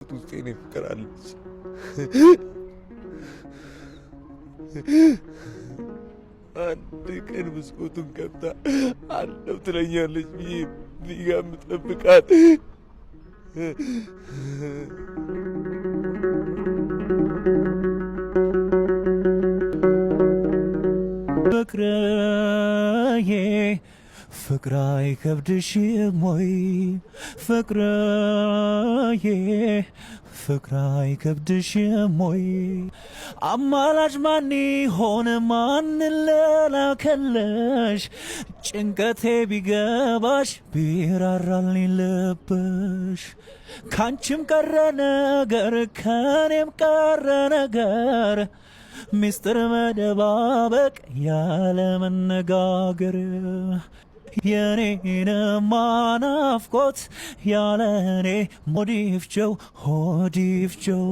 ውስጤ ነው ፍቅር አለች። አንድ ቀን መስኮቱን ከፍታ አለው ትለኛለች ብዬ ቢጋ የምጠብቃት ፍቅርዬ ፍቅር አይከብድሽም ወይ ፍቅርዬ ፍቅር አይከብድሽም ወይ አማላጅ ማን ሆነ ማን ላከለሽ ጭንቀቴ ቢገባሽ ቢራራልኝ ልብሽ ካንቺም ቀረ ነገር ከኔም ቀረ ነገር ሚስጥር መደባበቅ ያለ መነጋገር የኔንማ ናፍቆት ያለ እኔ ሆዲፍጀው